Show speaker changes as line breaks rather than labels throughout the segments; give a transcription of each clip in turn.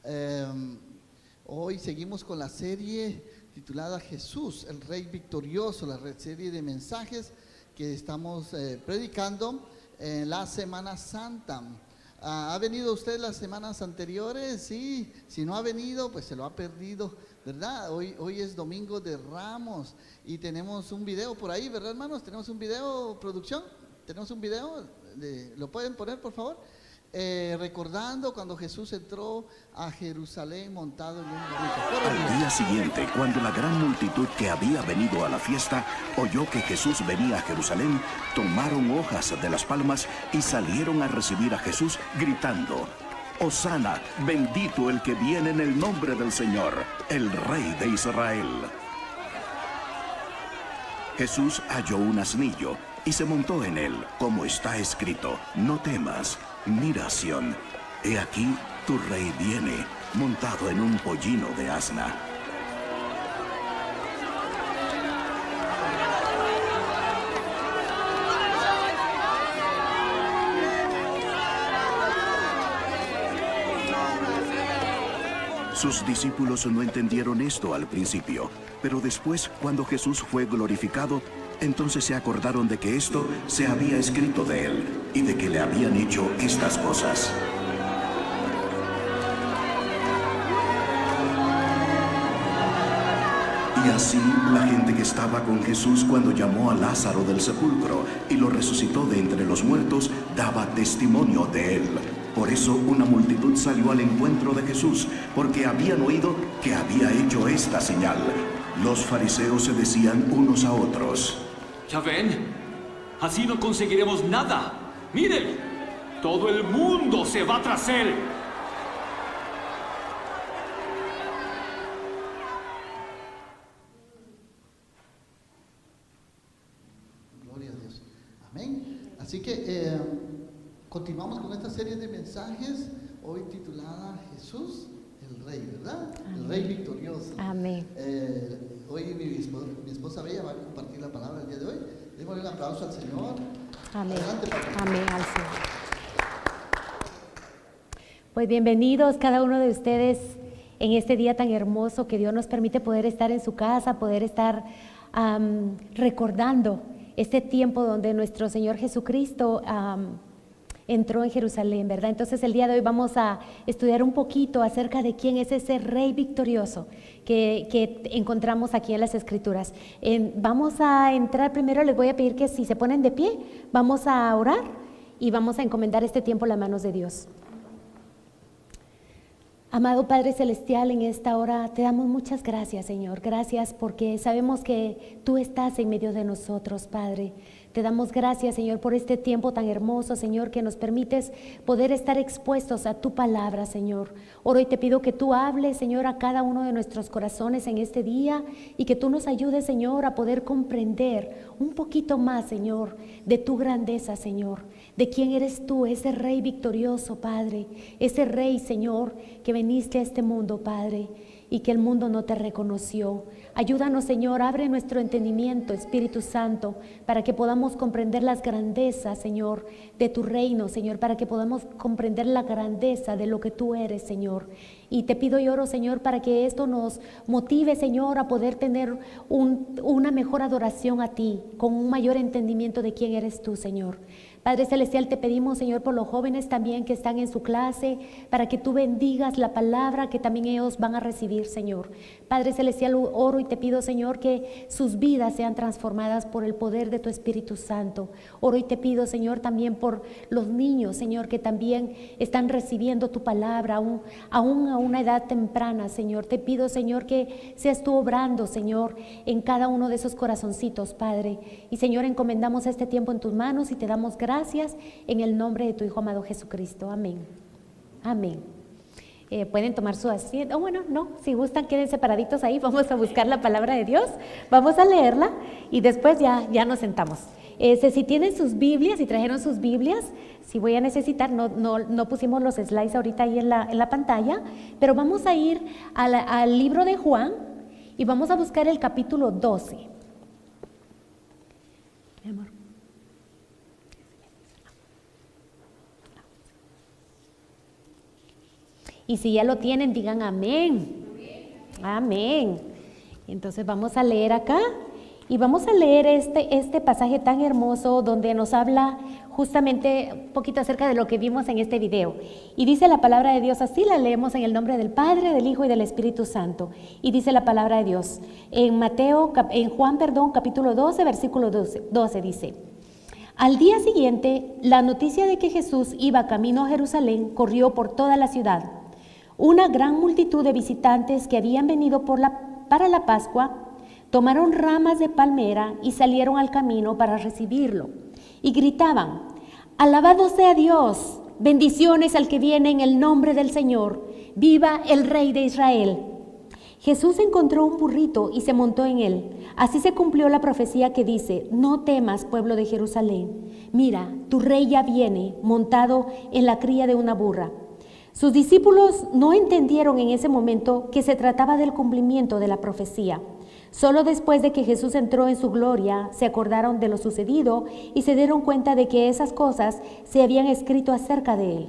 Eh, Hoy seguimos con la serie titulada Jesús, el Rey Victorioso, la serie de mensajes que estamos predicando en la Semana Santa. ¿Ha venido usted las semanas anteriores? Sí, si no ha venido, pues se lo ha perdido, ¿verdad? Hoy es Domingo de Ramos y tenemos un video por ahí, ¿verdad, hermanos? Tenemos un video, producción, tenemos un video, ¿lo pueden poner, por favor? Recordando cuando Jesús entró a Jerusalén montado en un burrito.
Al día siguiente, cuando la gran multitud que había venido a la fiesta oyó que Jesús venía a Jerusalén, tomaron hojas de las palmas y salieron a recibir a Jesús gritando: Hosana, bendito el que viene en el nombre del Señor, el Rey de Israel. Jesús halló un asnillo y se montó en él, como está escrito: no temas, mira Sión, he aquí tu rey viene, montado en un pollino de asna. Sus discípulos no entendieron esto al principio, pero después, cuando Jesús fue glorificado, entonces se acordaron de que esto se había escrito de él y de que le habían hecho estas cosas. Y así la gente que estaba con Jesús cuando llamó a Lázaro del sepulcro y lo resucitó de entre los muertos, daba testimonio de él. Por eso una multitud salió al encuentro de Jesús, porque habían oído que había hecho esta señal. Los fariseos se decían unos a otros:
¿Ya ven? Así no conseguiremos nada. ¡Miren! Todo el mundo se va tras él.
Gloria a Dios. Amén. Así que continuamos con esta serie de mensajes, hoy titulada Jesús, el Rey, ¿verdad? Amén. El Rey victorioso.
Amén.
Hoy mi esposa Bella va a compartir la palabra el día de hoy. Démosle un aplauso al Señor.
Amén.
Adelante, Padre.
Amén al Señor. Pues bienvenidos cada uno de ustedes en este día tan hermoso que Dios nos permite poder estar en su casa, poder estar recordando este tiempo donde nuestro Señor Jesucristo entró en Jerusalén, ¿verdad? Entonces el día de hoy vamos a estudiar un poquito acerca de quién es ese Rey victorioso que encontramos aquí en las Escrituras. Vamos a entrar primero, les voy a pedir que si se ponen de pie, vamos a orar y vamos a encomendar este tiempo a las manos de Dios. Amado Padre Celestial, en esta hora te damos muchas gracias, Señor. Gracias porque sabemos que tú estás en medio de nosotros, Padre. Te damos gracias, Señor, por este tiempo tan hermoso, Señor, que nos permites poder estar expuestos a tu palabra, Señor. Oro y te pido que tú hables, Señor, a cada uno de nuestros corazones en este día y que tú nos ayudes, Señor, a poder comprender un poquito más, Señor, de tu grandeza, Señor, de quién eres tú, ese Rey victorioso, Padre, ese Rey, Señor, que veniste a este mundo, Padre, y que el mundo no te reconoció. Ayúdanos, Señor, abre nuestro entendimiento, Espíritu Santo, para que podamos comprender las grandezas, Señor, de tu reino, Señor, para que podamos comprender la grandeza de lo que tú eres, Señor. Y te pido y oro, Señor, para que esto nos motive, Señor, a poder tener una mejor adoración a ti, con un mayor entendimiento de quién eres tú, Señor. Padre Celestial, te pedimos, Señor, por los jóvenes también que están en su clase, para que tú bendigas la palabra que también ellos van a recibir, Señor. Padre Celestial, oro y te pido, Señor, que sus vidas sean transformadas por el poder de tu Espíritu Santo. Oro y te pido, Señor, también por los niños, Señor, que también están recibiendo tu palabra, aún a una edad temprana, Señor. Te pido, Señor, que seas tú obrando, Señor, en cada uno de esos corazoncitos, Padre. Y, Señor, encomendamos este tiempo en tus manos y te damos gracias en el nombre de tu Hijo amado Jesucristo. Amén. Amén. Pueden tomar su asiento. Bueno, no, si gustan, queden separaditos ahí. Vamos a buscar la palabra de Dios. Vamos a leerla y después ya nos sentamos. Si tienen sus Biblias, si trajeron sus Biblias, si voy a necesitar, no pusimos los slides ahorita ahí en la pantalla, pero vamos a ir al libro de Juan y vamos a buscar el capítulo 12. Mi amor. Y si ya lo tienen, digan amén. Amén. Entonces vamos a leer acá y vamos a leer este pasaje tan hermoso donde nos habla justamente un poquito acerca de lo que vimos en este video. Y dice la palabra de Dios así, la leemos en el nombre del Padre, del Hijo y del Espíritu Santo. Y dice la palabra de Dios en Juan, capítulo 12, versículo 12 dice: al día siguiente, la noticia de que Jesús iba camino a Jerusalén corrió por toda la ciudad. Una gran multitud de visitantes que habían venido para la Pascua tomaron ramas de palmera y salieron al camino para recibirlo. Y gritaban: alabado sea Dios, bendiciones al que viene en el nombre del Señor, viva el Rey de Israel. Jesús encontró un burrito y se montó en él. Así se cumplió la profecía que dice: no temas, pueblo de Jerusalén. Mira, tu rey ya viene, montado en la cría de una burra. Sus discípulos no entendieron en ese momento que se trataba del cumplimiento de la profecía. Solo después de que Jesús entró en su gloria, se acordaron de lo sucedido y se dieron cuenta de que esas cosas se habían escrito acerca de él.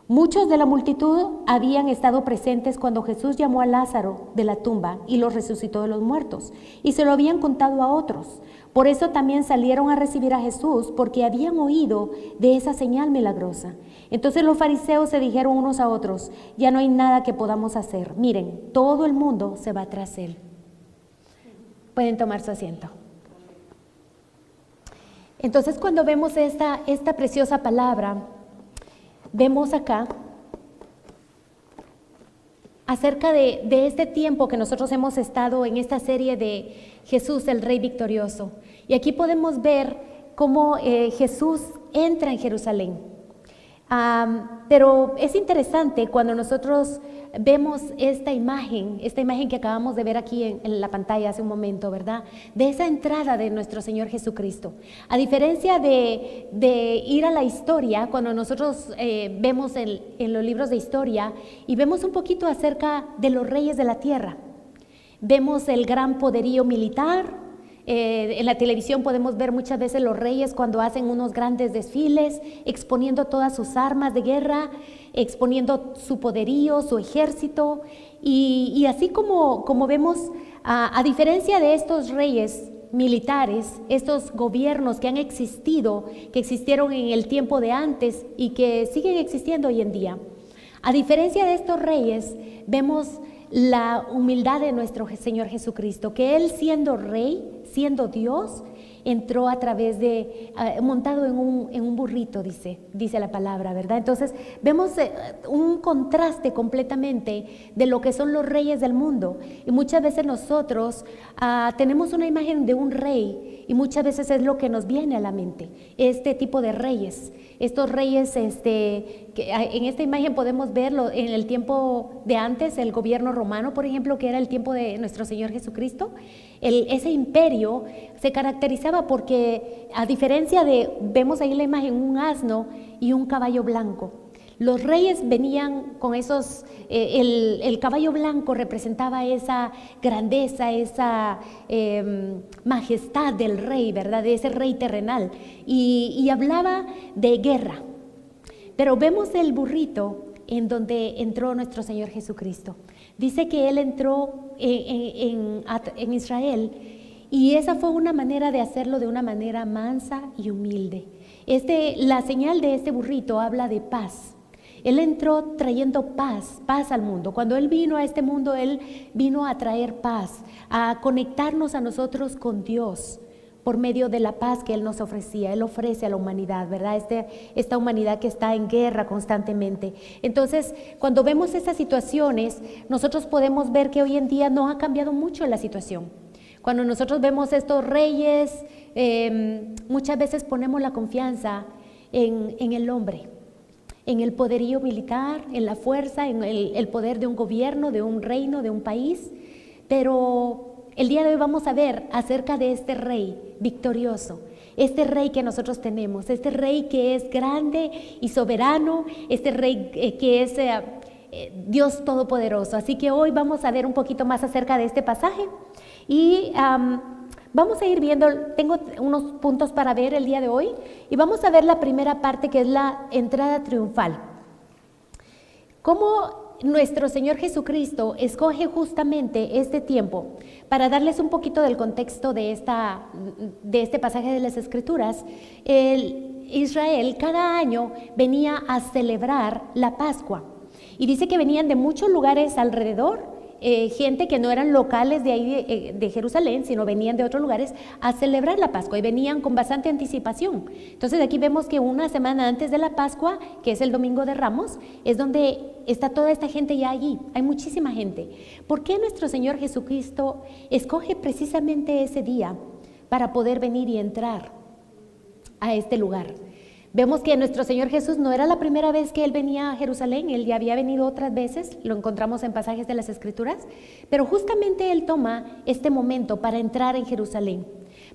Muchos de la multitud habían estado presentes cuando Jesús llamó a Lázaro de la tumba y lo resucitó de los muertos, y se lo habían contado a otros. Por eso también salieron a recibir a Jesús, porque habían oído de esa señal milagrosa. Entonces los fariseos se dijeron unos a otros: ya no hay nada que podamos hacer. Miren, todo el mundo se va tras él. Pueden tomar su asiento. Entonces, cuando vemos esta preciosa palabra, vemos acá acerca de este tiempo que nosotros hemos estado en esta serie de Jesús, el Rey victorioso. Y aquí podemos ver cómo Jesús entra en Jerusalén. Pero es interesante cuando nosotros vemos esta imagen que acabamos de ver aquí en la pantalla hace un momento, ¿verdad? De esa entrada de nuestro Señor Jesucristo. A diferencia de ir a la historia, cuando nosotros vemos en los libros de historia y vemos un poquito acerca de los reyes de la tierra, vemos el gran poderío militar. En la televisión podemos ver muchas veces los reyes cuando hacen unos grandes desfiles, exponiendo todas sus armas de guerra, exponiendo su poderío, su ejército, y así como vemos, a diferencia de estos reyes militares, estos gobiernos que han existido, que existieron en el tiempo de antes y que siguen existiendo hoy en día, a diferencia de estos reyes, vemos la humildad de nuestro Señor Jesucristo, que Él siendo Rey, siendo Dios, entró a través de, montado en un burrito, dice la palabra, ¿verdad? Entonces vemos un contraste completamente de lo que son los reyes del mundo. Y muchas veces nosotros tenemos una imagen de un rey y muchas veces es lo que nos viene a la mente, este tipo de reyes. Estos reyes, que en esta imagen podemos verlo en el tiempo de antes, el gobierno romano, por ejemplo, que era el tiempo de nuestro Señor Jesucristo. Ese imperio se caracterizaba porque, a diferencia vemos ahí la imagen, un asno y un caballo blanco. Los reyes venían con esos, el caballo blanco representaba esa grandeza, esa majestad del rey, ¿verdad? De ese rey terrenal, y hablaba de guerra. Pero vemos el burrito en donde entró nuestro Señor Jesucristo. Dice que Él entró en Israel, y esa fue una manera de hacerlo, de una manera mansa y humilde. La señal de este burrito habla de paz. Él entró trayendo paz al mundo. Cuando Él vino a este mundo, Él vino a traer paz, a conectarnos a nosotros con Dios por medio de la paz que Él nos ofrecía. Él ofrece a la humanidad, ¿verdad? Esta humanidad que está en guerra constantemente. Entonces, cuando vemos esas situaciones, nosotros podemos ver que hoy en día no ha cambiado mucho la situación. Cuando nosotros vemos estos reyes, muchas veces ponemos la confianza en el hombre, en el poderío militar, en la fuerza, en el poder de un gobierno, de un reino, de un país. Pero el día de hoy vamos a ver acerca de este rey victorioso, este rey que nosotros tenemos, este rey que es grande y soberano, este rey que es Dios Todopoderoso. Así que hoy vamos a ver un poquito más acerca de este pasaje y vamos a ir viendo. Tengo unos puntos para ver el día de hoy y vamos a ver la primera parte, que es la entrada triunfal. ¿Cómo nuestro Señor Jesucristo escoge justamente este tiempo para darles un poquito del contexto de este pasaje de las Escrituras. Israel cada año venía a celebrar la Pascua y dice que venían de muchos lugares alrededor, gente que no eran locales de ahí de Jerusalén, sino venían de otros lugares a celebrar la Pascua y venían con bastante anticipación. Entonces aquí vemos que una semana antes de la Pascua, que es el Domingo de Ramos, es donde está toda esta gente ya allí. Hay muchísima gente. ¿Por qué nuestro Señor Jesucristo escoge precisamente ese día para poder venir y entrar a este lugar? Vemos que nuestro Señor Jesús no era la primera vez que Él venía a Jerusalén, Él ya había venido otras veces, lo encontramos en pasajes de las Escrituras, pero justamente Él toma este momento para entrar en Jerusalén,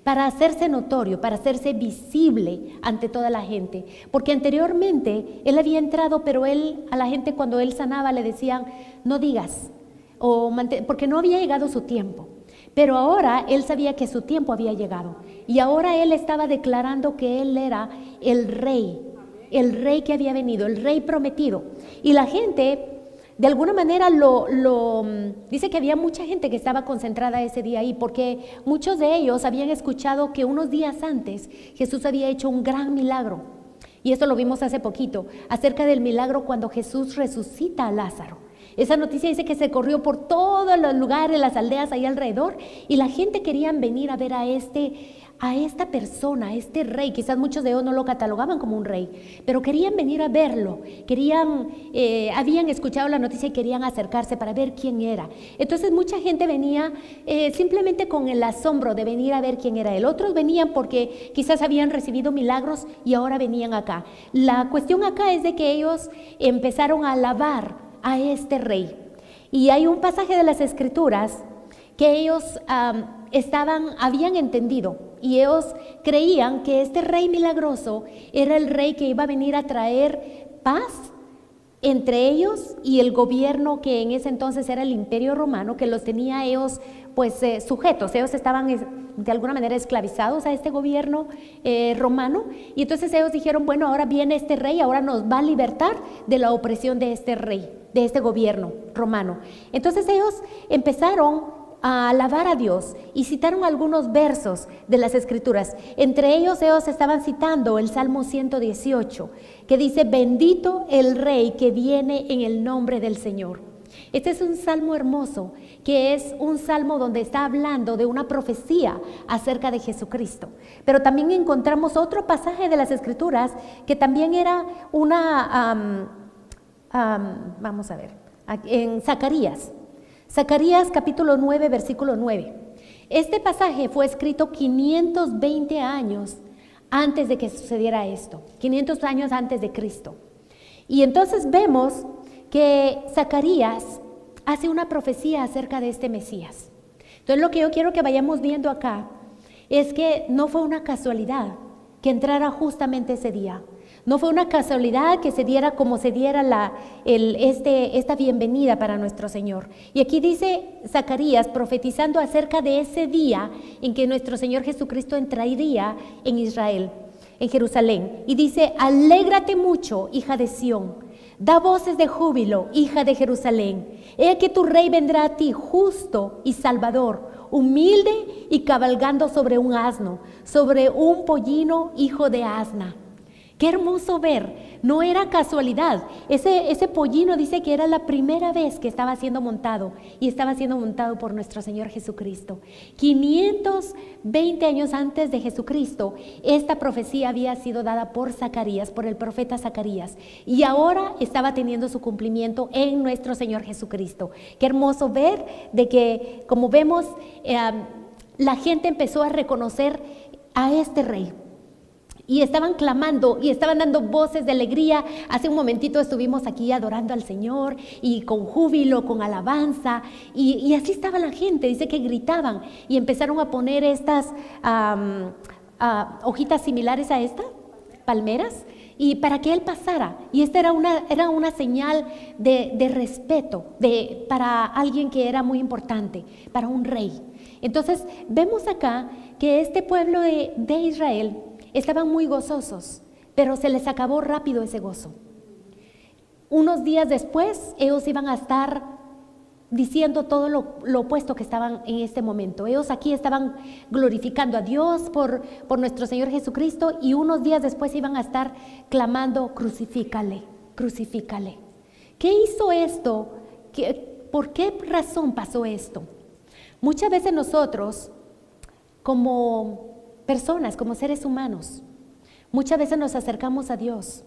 para hacerse notorio, para hacerse visible ante toda la gente, porque anteriormente Él había entrado, pero a la gente cuando Él sanaba le decían, no digas, porque no había llegado su tiempo. Pero ahora Él sabía que su tiempo había llegado y ahora Él estaba declarando que Él era el rey que había venido, el rey prometido. Y la gente, de alguna manera, dice que había mucha gente que estaba concentrada ese día ahí, porque muchos de ellos habían escuchado que unos días antes Jesús había hecho un gran milagro. Y esto lo vimos hace poquito, acerca del milagro cuando Jesús resucita a Lázaro. Esa noticia dice que se corrió por todos los lugares, las aldeas ahí alrededor, y la gente querían venir a ver a esta persona, a este rey. Quizás muchos de ellos no lo catalogaban como un rey, pero querían venir a verlo, habían escuchado la noticia y querían acercarse para ver quién era. Entonces mucha gente venía simplemente con el asombro de venir a ver quién era él. Otros venían porque quizás habían recibido milagros y ahora venían acá. La cuestión acá es de que ellos empezaron a alabar a este rey. Y hay un pasaje de las Escrituras que ellos habían entendido y ellos creían que este rey milagroso era el rey que iba a venir a traer paz entre ellos y el gobierno que en ese entonces era el Imperio Romano, que los tenía ellos pues sujetos. Ellos estaban de alguna manera esclavizados a este gobierno romano, y entonces ellos dijeron, bueno, ahora viene este rey, ahora nos va a libertar de la opresión de este rey, de este gobierno romano. Entonces ellos empezaron a alabar a Dios y citaron algunos versos de las Escrituras. Entre ellos estaban citando el Salmo 118, que dice, bendito el Rey que viene en el nombre del Señor. Este es un salmo hermoso, que es un salmo donde está hablando de una profecía acerca de Jesucristo. Pero también encontramos otro pasaje de las Escrituras que también era vamos a ver, en Zacarías capítulo 9, versículo 9. Este pasaje fue escrito 520 años antes de que sucediera esto, 500 años antes de Cristo. Y entonces vemos que Zacarías hace una profecía acerca de este Mesías. Entonces lo que yo quiero que vayamos viendo acá es que no fue una casualidad que entrara justamente ese día. No fue una casualidad que se diera como se diera esta bienvenida para nuestro Señor. Y aquí dice Zacarías profetizando acerca de ese día en que nuestro Señor Jesucristo entraría en Israel, en Jerusalén. Y dice, alégrate mucho, hija de Sión, da voces de júbilo, hija de Jerusalén. He aquí tu rey vendrá a ti, justo y salvador, humilde y cabalgando sobre un asno, sobre un pollino, hijo de asna. Qué hermoso ver, no era casualidad. Ese pollino dice que era la primera vez que estaba siendo montado, y estaba siendo montado por nuestro Señor Jesucristo. 520 años antes de Jesucristo, esta profecía había sido dada por Zacarías, por el profeta Zacarías, y ahora estaba teniendo su cumplimiento en nuestro Señor Jesucristo. Qué hermoso ver de que, como vemos, la gente empezó a reconocer a este rey. Y estaban clamando y estaban dando voces de alegría. Hace un momentito estuvimos aquí adorando al Señor y con júbilo, con alabanza. Y así estaba la gente, dice que gritaban y empezaron a poner estas hojitas similares a esta, palmeras, y para que Él pasara. Y esta era una señal de respeto para alguien que era muy importante, para un rey. Entonces vemos acá que este pueblo de Israel estaban muy gozosos, pero se les acabó rápido ese gozo. unos días después ellos iban a estar diciendo todo lo opuesto que estaban en este momento. Ellos aquí estaban glorificando a Dios por nuestro Señor Jesucristo, y unos días después iban a estar clamando: crucifícale, crucifícale. ¿Qué hizo esto? ¿Por qué razón pasó esto? Muchas veces nosotros, como personas, como seres humanos, muchas veces nos acercamos a Dios,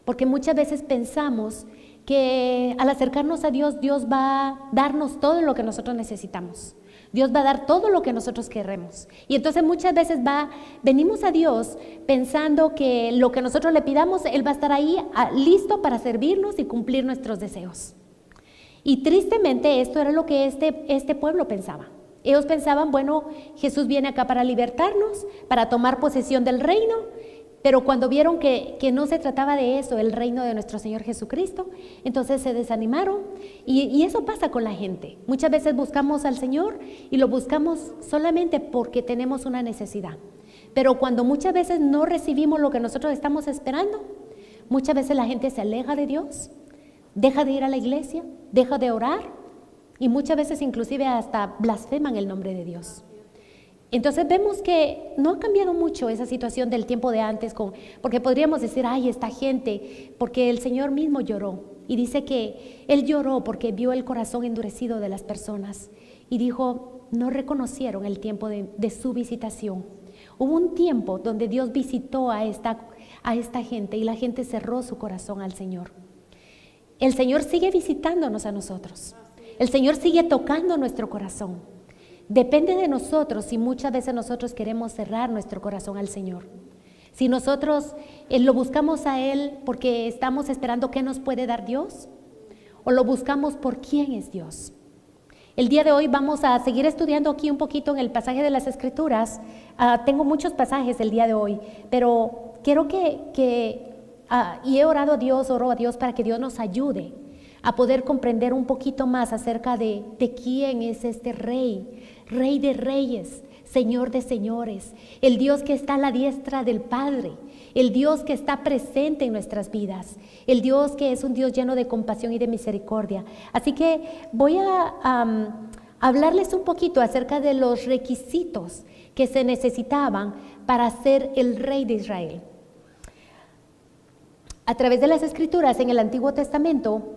porque muchas veces pensamos que al acercarnos a Dios, Dios va a darnos todo lo que nosotros necesitamos. Dios va a dar todo lo que nosotros queremos. Y entonces muchas veces venimos a Dios pensando que lo que nosotros le pidamos, Él va a estar ahí listo para servirnos y cumplir nuestros deseos. Y tristemente esto era lo que este pueblo pensaba. Ellos pensaban: bueno, Jesús viene acá para libertarnos, para tomar posesión del reino. Pero cuando vieron que no se trataba de eso, el reino de nuestro Señor Jesucristo, entonces se desanimaron. Y eso pasa con la gente. Muchas veces buscamos al Señor y lo buscamos solamente porque tenemos una necesidad. Pero cuando muchas veces no recibimos lo que nosotros estamos esperando, muchas veces la gente se aleja de Dios, deja de ir a la iglesia, deja de orar, y muchas veces inclusive hasta blasfeman el nombre de Dios. Entonces vemos que no ha cambiado mucho esa situación del tiempo de antes, porque podríamos decir: ay, esta gente, porque el Señor mismo lloró, y dice que Él lloró porque vio el corazón endurecido de las personas, y dijo: no reconocieron el tiempo de su visitación. Hubo un tiempo donde Dios visitó a esta gente, y la gente cerró su corazón al Señor. El Señor sigue visitándonos a nosotros, el Señor sigue tocando nuestro corazón. Depende de nosotros si muchas veces nosotros queremos cerrar nuestro corazón al Señor. Si nosotros lo buscamos a Él porque estamos esperando qué nos puede dar Dios, o lo buscamos por quién es Dios. El día de hoy vamos a seguir estudiando aquí un poquito en el pasaje de las Escrituras. Tengo muchos pasajes el día de hoy, pero quiero y he orado a Dios, oro a Dios para que Dios nos ayude a poder comprender un poquito más acerca de quién es este Rey, Rey de reyes, Señor de señores, el Dios que está a la diestra del Padre, el Dios que está presente en nuestras vidas, el Dios que es un Dios lleno de compasión y de misericordia. Así que voy a hablarles un poquito acerca de los requisitos que se necesitaban para ser el Rey de Israel. A través de las Escrituras en el Antiguo Testamento,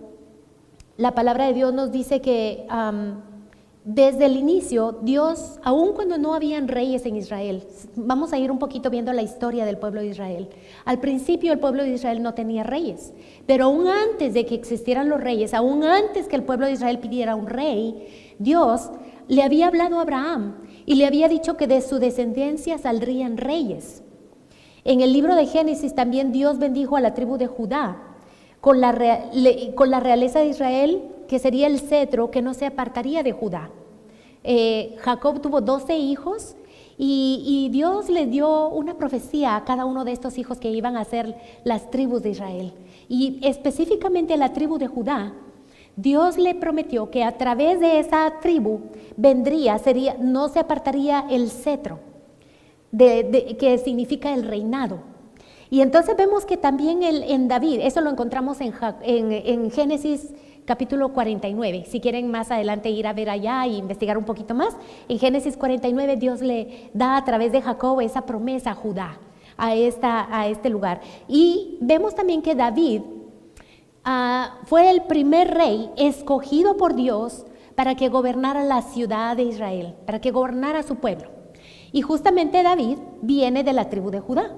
la palabra de Dios nos dice que desde el inicio, Dios, aun cuando no habían reyes en Israel, vamos a ir un poquito viendo la historia del pueblo de Israel. Al principio el pueblo de Israel no tenía reyes, pero aún antes de que existieran los reyes, aún antes que el pueblo de Israel pidiera un rey, Dios le había hablado a Abraham y le había dicho que de su descendencia saldrían reyes. En el libro de Génesis también Dios bendijo a la tribu de Judá con la realeza de Israel, que sería el cetro que no se apartaría de Judá. Jacob tuvo 12 hijos y Dios les dio una profecía a cada uno de estos hijos que iban a ser las tribus de Israel. Y específicamente a la tribu de Judá, Dios le prometió que a través de esa tribu no se apartaría el cetro, que significa el reinado. Y entonces vemos que también en David, eso lo encontramos en Génesis capítulo 49. Si quieren más adelante ir a ver allá e investigar un poquito más, en Génesis 49 Dios le da a través de Jacob esa promesa a Judá, a este lugar. Y vemos también que David fue el primer rey escogido por Dios para que gobernara la ciudad de Israel, para que gobernara su pueblo. Y justamente David viene de la tribu de Judá.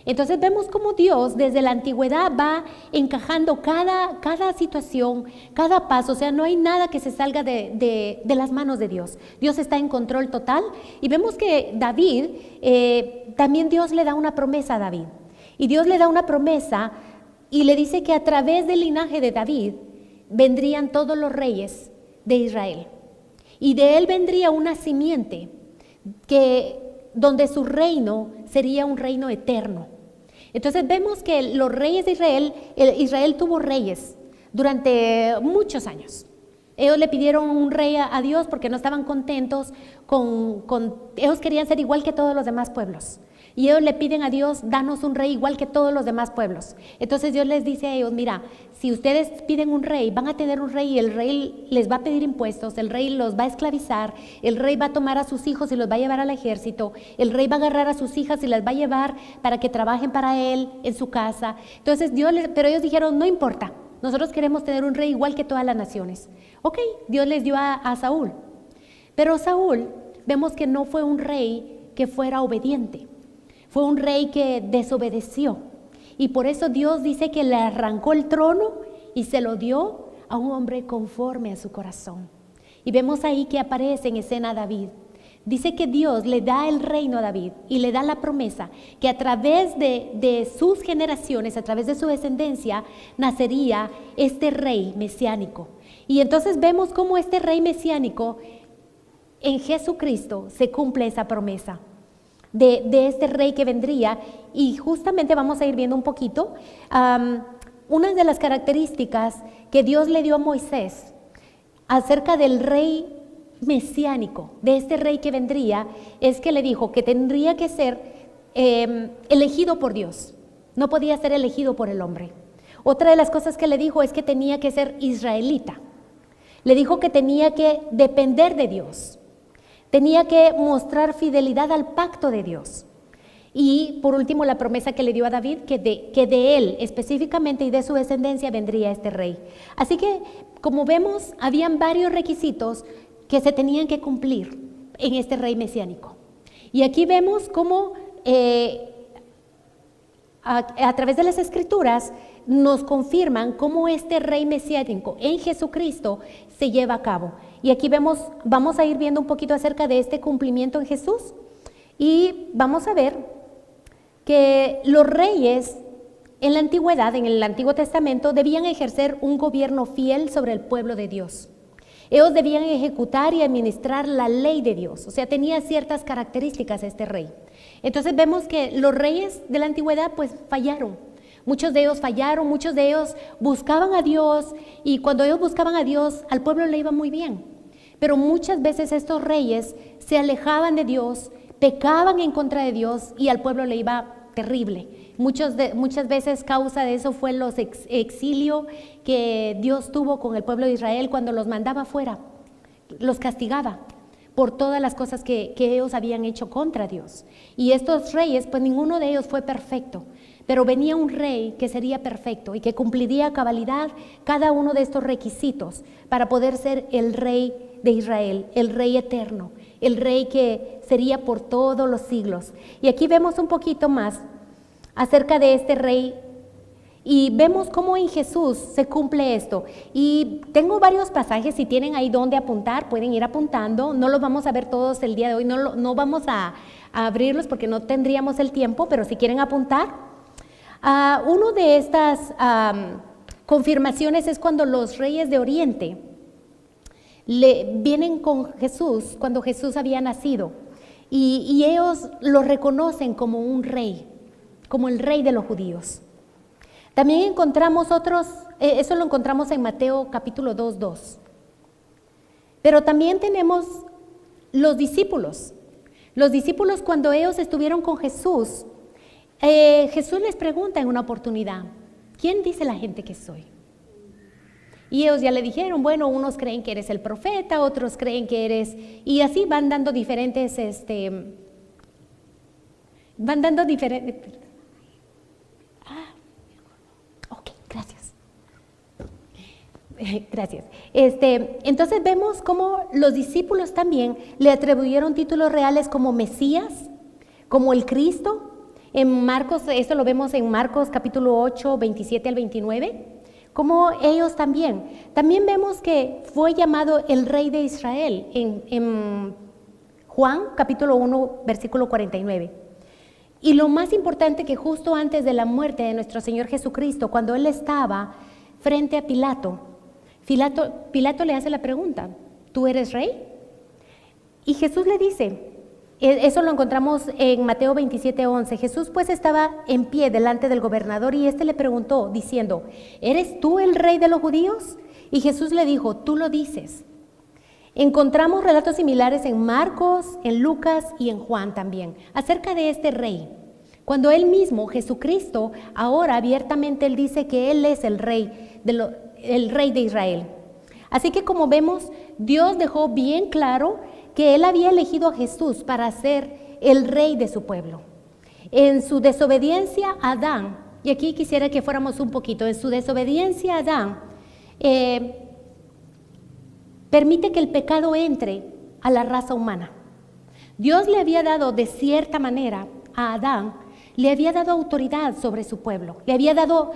Entonces vemos cómo Dios desde la antigüedad va encajando cada situación, cada paso. O sea, no hay nada que se salga de las manos de Dios. Dios está en control total. Y vemos que David, también Dios le da una promesa a David. Y Dios le da una promesa y le dice que a través del linaje de David vendrían todos los reyes de Israel. Y de él vendría una simiente donde su reino sería un reino eterno. Entonces vemos que los reyes de Israel tuvo reyes durante muchos años. Ellos le pidieron un rey a Dios porque no estaban contentos ellos querían ser igual que todos los demás pueblos. y ellos le piden a Dios, danos un rey igual que todos los demás pueblos. Entonces Dios les dice a ellos, mira, si ustedes piden un rey, van a tener un rey y el rey les va a pedir impuestos, el rey los va a esclavizar, el rey va a tomar a sus hijos y los va a llevar al ejército, el rey va a agarrar a sus hijas y las va a llevar para que trabajen para él en su casa. Entonces pero ellos dijeron, no importa, nosotros queremos tener un rey igual que todas las naciones. Ok, Dios les dio a Saúl, pero Saúl vemos que no fue un rey que fuera obediente, fue un rey que desobedeció. Y por eso Dios dice que le arrancó el trono y se lo dio a un hombre conforme a su corazón. Y vemos ahí que aparece en escena David. Dice que Dios le da el reino a David y le da la promesa que a través de sus generaciones, a través de su descendencia, nacería este rey mesiánico. Y entonces vemos cómo este rey mesiánico, en Jesucristo, se cumple esa promesa de este rey que vendría. Y justamente vamos a ir viendo un poquito una de las características que Dios le dio a Moisés acerca del rey mesiánico, de este rey que vendría, es que le dijo que tendría que ser elegido por Dios, no podía ser elegido por el hombre. Otra de las cosas que le dijo es que tenía que ser israelita. Le dijo que tenía que depender de Dios, tenía que mostrar fidelidad al pacto de Dios. Y por último, la promesa que le dio a David, que de él específicamente y de su descendencia vendría este rey. Así que, como vemos, habían varios requisitos que se tenían que cumplir en este rey mesiánico. Y aquí vemos cómo a través de las Escrituras nos confirman cómo este rey mesiánico en Jesucristo se lleva a cabo. Y aquí vamos a ir viendo un poquito acerca de este cumplimiento en Jesús, y vamos a ver que los reyes en la antigüedad, en el Antiguo Testamento, debían ejercer un gobierno fiel sobre el pueblo de Dios. Ellos debían ejecutar y administrar la ley de Dios, o sea, tenía ciertas características este rey. Entonces vemos que los reyes de la antigüedad pues fallaron. Muchos de ellos fallaron, muchos de ellos buscaban a Dios, y cuando ellos buscaban a Dios, al pueblo le iba muy bien. Pero muchas veces estos reyes se alejaban de Dios, pecaban en contra de Dios y al pueblo le iba terrible. Muchas veces causa de eso fue los exilio que Dios tuvo con el pueblo de Israel cuando los mandaba fuera, los castigaba por todas las cosas que ellos habían hecho contra Dios. Y estos reyes, pues ninguno de ellos fue perfecto, pero venía un rey que sería perfecto y que cumpliría a cabalidad cada uno de estos requisitos para poder ser el rey de Israel, el rey eterno, el rey que sería por todos los siglos. Y aquí vemos un poquito más acerca de este rey y vemos cómo en Jesús se cumple esto. Y tengo varios pasajes, si tienen ahí donde apuntar, pueden ir apuntando. No los vamos a ver todos el día de hoy, no vamos a abrirlos porque no tendríamos el tiempo, pero si quieren apuntar. Uno de estas confirmaciones es cuando los reyes de Oriente vienen con Jesús, cuando Jesús había nacido, y ellos lo reconocen como un rey, como el rey de los judíos. También encontramos eso lo encontramos en Mateo capítulo 2:2. Pero también tenemos los discípulos. Los discípulos, cuando ellos estuvieron con Jesús, Jesús les pregunta en una oportunidad, ¿quién dice la gente que soy? Y ellos ya le dijeron, bueno, unos creen que eres el profeta, otros creen que eres, y así van dando diferentes, ok, gracias. Gracias. Entonces vemos cómo los discípulos también le atribuyeron títulos reales como Mesías, como el Cristo. En Marcos, esto lo vemos en Marcos capítulo 8, 27 al 29, como ellos también vemos que fue llamado el rey de Israel en Juan capítulo 1, versículo 49. Y lo más importante, que justo antes de la muerte de nuestro Señor Jesucristo, cuando Él estaba frente a Pilato le hace la pregunta, ¿tú eres rey? Y Jesús le dice, eso lo encontramos en Mateo 27:11. Jesús pues estaba en pie delante del gobernador y le preguntó diciendo, ¿eres tú el rey de los judíos? Y Jesús le dijo, tú lo dices. Encontramos relatos similares en Marcos, en Lucas y en Juan también, acerca de este rey Cuando Él mismo, Jesucristo, ahora abiertamente Él dice que Él es el Rey de Israel. Así que como vemos, Dios dejó bien claro que Él había elegido a Jesús para ser el Rey de su pueblo. En su desobediencia a Adán, y aquí quisiera que fuéramos un poquito, en su desobediencia a Adán, permite que el pecado entre a la raza humana. Dios le había dado de cierta manera a Adán, le había dado autoridad sobre su pueblo, le había dado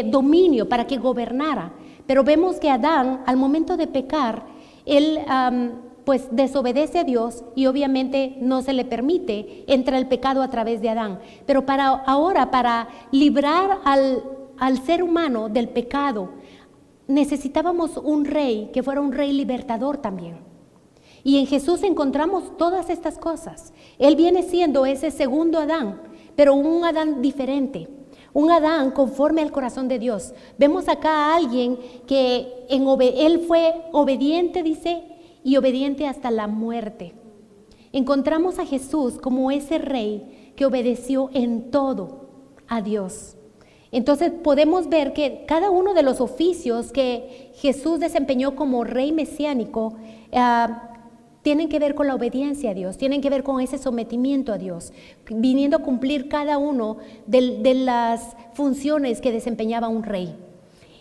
dominio para que gobernara, pero vemos que Adán, al momento de pecar, él pues desobedece a Dios y obviamente no se le permite, entra el pecado a través de Adán. Pero para librar al ser humano del pecado, necesitábamos un rey que fuera un rey libertador también. Y en Jesús encontramos todas estas cosas. Él viene siendo ese segundo Adán, pero un Adán diferente, un Adán conforme al corazón de Dios. Vemos acá a alguien que él fue obediente, dice, y obediente hasta la muerte. Encontramos a Jesús como ese rey que obedeció en todo a Dios. Entonces podemos ver que cada uno de los oficios que Jesús desempeñó como rey mesiánico tienen que ver con la obediencia a Dios, tienen que ver con ese sometimiento a Dios, viniendo a cumplir cada uno de las funciones que desempeñaba un rey.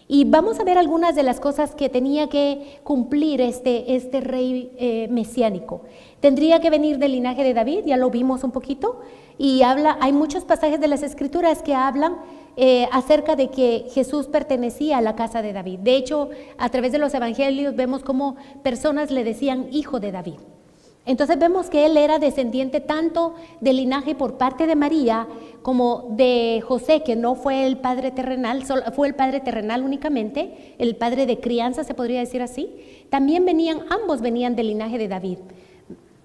Y vamos a ver algunas de las cosas que tenía que cumplir este rey mesiánico. Tendría que venir del linaje de David, ya lo vimos un poquito, y hay muchos pasajes de las Escrituras que hablan acerca de que Jesús pertenecía a la casa de David. De hecho, a través de los evangelios vemos cómo personas le decían hijo de David. Entonces vemos que él era descendiente tanto del linaje por parte de María como de José, que no fue el padre terrenal, fue el padre terrenal únicamente, el padre de crianza, se podría decir así. También ambos venían del linaje de David.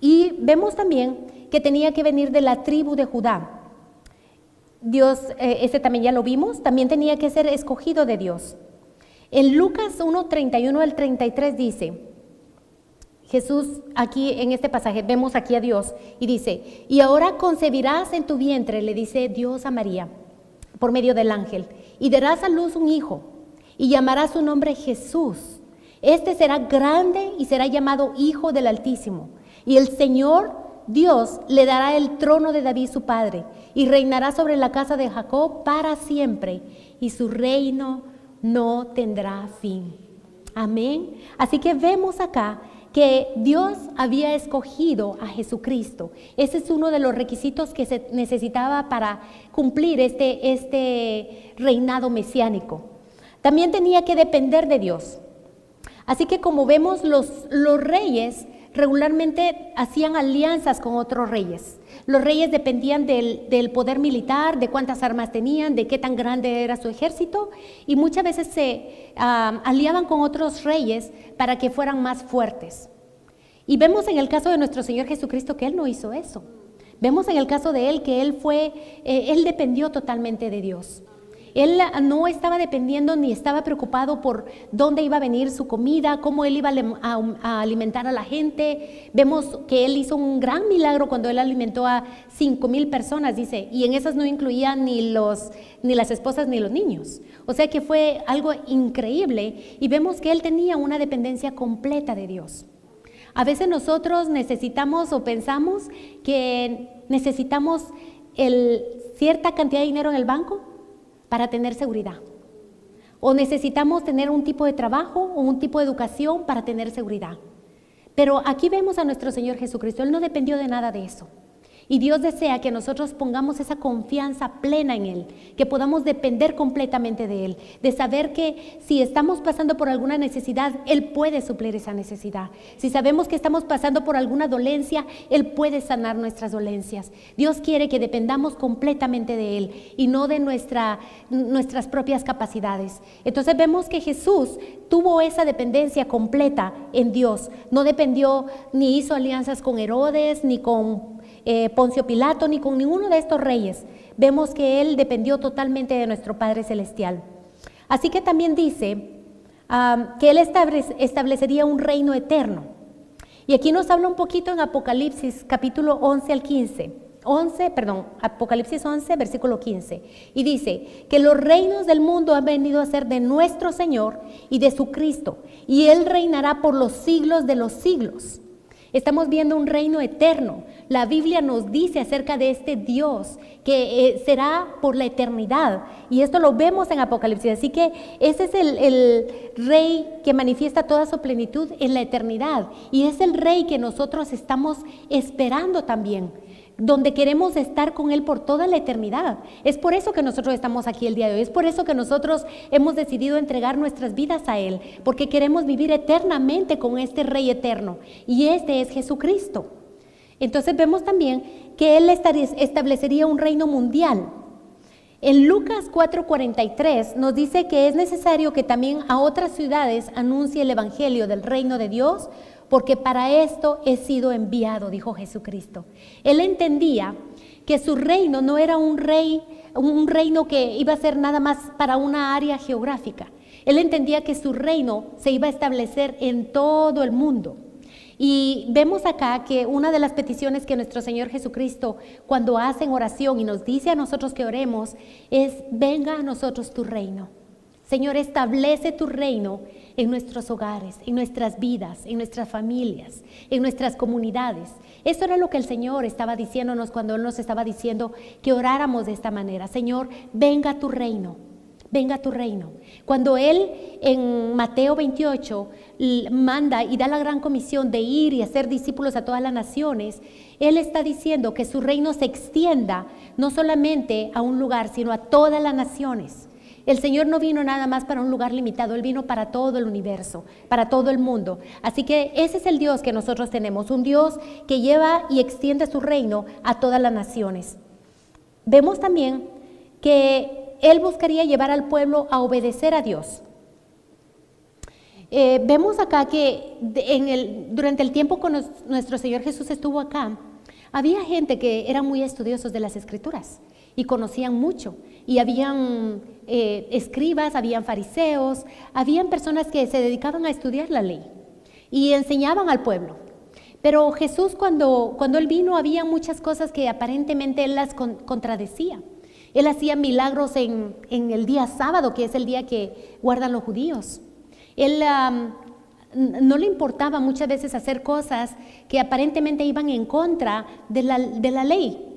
Y vemos también que tenía que venir de la tribu de Judá. Dios, ese también ya lo vimos, también tenía que ser escogido de Dios. En Lucas 1:31 al 33 dice, Jesús aquí en este pasaje, vemos aquí a Dios y dice, y ahora concebirás en tu vientre, le dice Dios a María, por medio del ángel, y darás a luz un hijo, y llamarás su nombre Jesús. Este será grande y será llamado Hijo del Altísimo, y el Señor Dios le dará el trono de David su padre, y reinará sobre la casa de Jacob para siempre, y su reino no tendrá fin. Amén. Así que vemos acá que Dios había escogido a Jesucristo. Ese es uno de los requisitos que se necesitaba para cumplir este reinado mesiánico. También tenía que depender de Dios. Así que como vemos, los reyes regularmente hacían alianzas con otros reyes. Los reyes dependían del poder militar, de cuántas armas tenían, de qué tan grande era su ejército, y muchas veces se aliaban con otros reyes para que fueran más fuertes. Y vemos en el caso de nuestro Señor Jesucristo que Él no hizo eso. Vemos en el caso de Él que Él dependió totalmente de Dios. Él no estaba dependiendo ni estaba preocupado por dónde iba a venir su comida, cómo Él iba a alimentar a la gente. Vemos que Él hizo un gran milagro cuando Él alimentó a 5,000 personas, dice, y en esas no incluía ni las esposas ni los niños. O sea que fue algo increíble, y vemos que Él tenía una dependencia completa de Dios. A veces nosotros necesitamos o pensamos que necesitamos cierta cantidad de dinero en el banco para tener seguridad. O necesitamos tener un tipo de trabajo o un tipo de educación para tener seguridad. Pero aquí vemos a nuestro Señor Jesucristo. Él no dependió de nada de eso. Y Dios desea que nosotros pongamos esa confianza plena en Él, que podamos depender completamente de Él, de saber que si estamos pasando por alguna necesidad, Él puede suplir esa necesidad. Si sabemos que estamos pasando por alguna dolencia, Él puede sanar nuestras dolencias. Dios quiere que dependamos completamente de Él y no de nuestras propias capacidades. Entonces vemos que Jesús tuvo esa dependencia completa en Dios. No dependió ni hizo alianzas con Herodes, ni con Poncio Pilato, ni con ninguno de estos reyes. Vemos que Él dependió totalmente de nuestro Padre Celestial. Así que también dice que Él establecería un reino eterno. Y aquí nos habla un poquito en Apocalipsis capítulo 11 al 15. Apocalipsis 11, versículo 15. Y dice que los reinos del mundo han venido a ser de nuestro Señor y de su Cristo, y Él reinará por los siglos de los siglos. Estamos viendo un reino eterno. La Biblia nos dice acerca de este Dios que será por la eternidad. Y esto lo vemos en Apocalipsis. Así que ese es el rey que manifiesta toda su plenitud en la eternidad. Y es el rey que nosotros estamos esperando también, donde queremos estar con Él por toda la eternidad. Es por eso que nosotros estamos aquí el día de hoy, es por eso que nosotros hemos decidido entregar nuestras vidas a Él, porque queremos vivir eternamente con este Rey eterno, y este es Jesucristo. Entonces vemos también que Él establecería un reino mundial. En Lucas 4:43 nos dice que es necesario que también a otras ciudades anuncie el evangelio del reino de Dios, porque para esto he sido enviado, dijo Jesucristo. Él entendía que su reino no era un reino que iba a ser nada más para una área geográfica. Él entendía que su reino se iba a establecer en todo el mundo. Y vemos acá que una de las peticiones que nuestro Señor Jesucristo, cuando hace en oración y nos dice a nosotros que oremos, es: venga a nosotros tu reino. Señor, establece tu reino en nuestros hogares, en nuestras vidas, en nuestras familias, en nuestras comunidades. Eso era lo que el Señor estaba diciéndonos cuando Él nos estaba diciendo que oráramos de esta manera: Señor, venga a tu reino, venga a tu reino. Cuando Él en Mateo 28 manda y da la gran comisión de ir y hacer discípulos a todas las naciones, Él está diciendo que su reino se extienda no solamente a un lugar, sino a todas las naciones. El Señor no vino nada más para un lugar limitado, Él vino para todo el universo, para todo el mundo. Así que ese es el Dios que nosotros tenemos, un Dios que lleva y extiende su reino a todas las naciones. Vemos también que Él buscaría llevar al pueblo a obedecer a Dios. Vemos acá que durante el tiempo que nuestro Señor Jesús estuvo acá, había gente que eran muy estudiosos de las Escrituras y conocían mucho, y habían escribas, habían fariseos, habían personas que se dedicaban a estudiar la ley y enseñaban al pueblo. Pero Jesús, cuando Él vino, había muchas cosas que aparentemente Él las contradecía. Él hacía milagros en el día sábado, que es el día que guardan los judíos. Él no le importaba muchas veces hacer cosas que aparentemente iban en contra de la ley.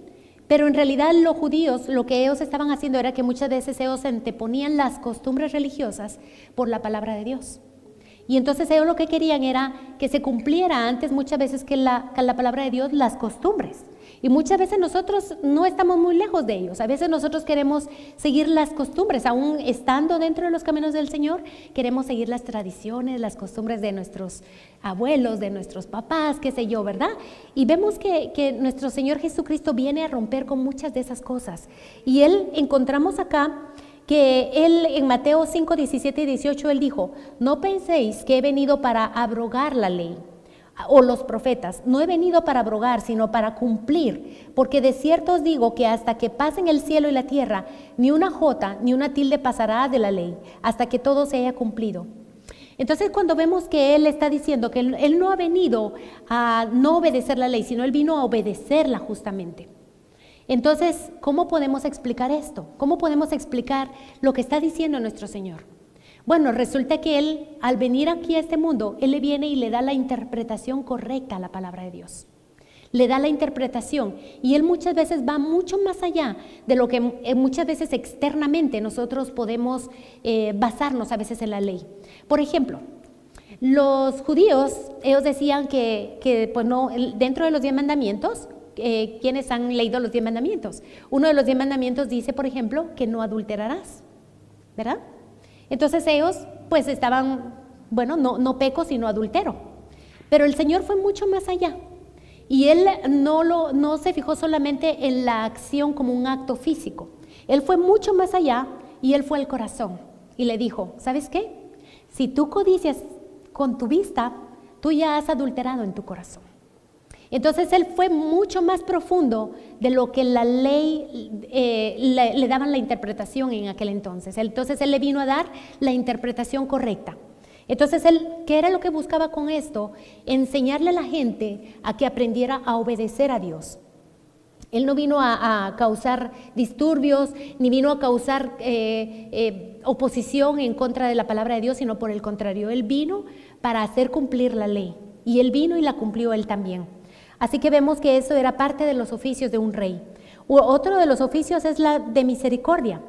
Pero en realidad los judíos, lo que ellos estaban haciendo era que muchas veces ellos anteponían las costumbres religiosas por la palabra de Dios. Y entonces ellos lo que querían era que se cumpliera antes muchas veces que la palabra de Dios, las costumbres. Y muchas veces nosotros no estamos muy lejos de ellos. A veces nosotros queremos seguir las costumbres, aún estando dentro de los caminos del Señor, queremos seguir las tradiciones, las costumbres de nuestros abuelos, de nuestros papás, qué sé yo, ¿verdad? Y vemos que nuestro Señor Jesucristo viene a romper con muchas de esas cosas. Y Él, encontramos acá que Él en Mateo 5, 17 y 18, Él dijo: no penséis que he venido para abrogar la ley o los profetas. No he venido para abrogar, sino para cumplir, porque de cierto os digo que hasta que pasen el cielo y la tierra, ni una jota ni una tilde pasará de la ley, hasta que todo se haya cumplido. Entonces, cuando vemos que Él está diciendo que Él no ha venido a no obedecer la ley, sino Él vino a obedecerla justamente. Entonces, ¿cómo podemos explicar esto? ¿Cómo podemos explicar lo que está diciendo nuestro Señor? Bueno, resulta que Él, al venir aquí a este mundo, Él le viene y le da la interpretación correcta a la palabra de Dios. Le da la interpretación, y Él muchas veces va mucho más allá de lo que muchas veces externamente nosotros podemos basarnos a veces en la ley. Por ejemplo, los judíos, ellos decían que pues no, dentro de los 10 mandamientos, ¿quiénes han leído los 10 mandamientos? Uno de los 10 mandamientos dice, por ejemplo, que no adulterarás, ¿verdad? Entonces ellos pues estaban, bueno, no peco sino adultero. Pero el Señor fue mucho más allá. Y Él no se fijó solamente en la acción como un acto físico. Él fue mucho más allá, y Él fue al corazón. Y le dijo: ¿sabes qué? Si tú codicias con tu vista, tú ya has adulterado en tu corazón. Entonces Él fue mucho más profundo de lo que la ley le daban la interpretación en aquel entonces. Entonces Él le vino a dar la interpretación correcta. Entonces Él, ¿qué era lo que buscaba con esto? Enseñarle a la gente a que aprendiera a obedecer a Dios. Él no vino a causar disturbios, ni vino a causar oposición en contra de la palabra de Dios, sino por el contrario, Él vino para hacer cumplir la ley. Y Él vino y la cumplió Él también. Así que vemos que eso era parte de los oficios de un rey. Otro de los oficios es la de misericordia.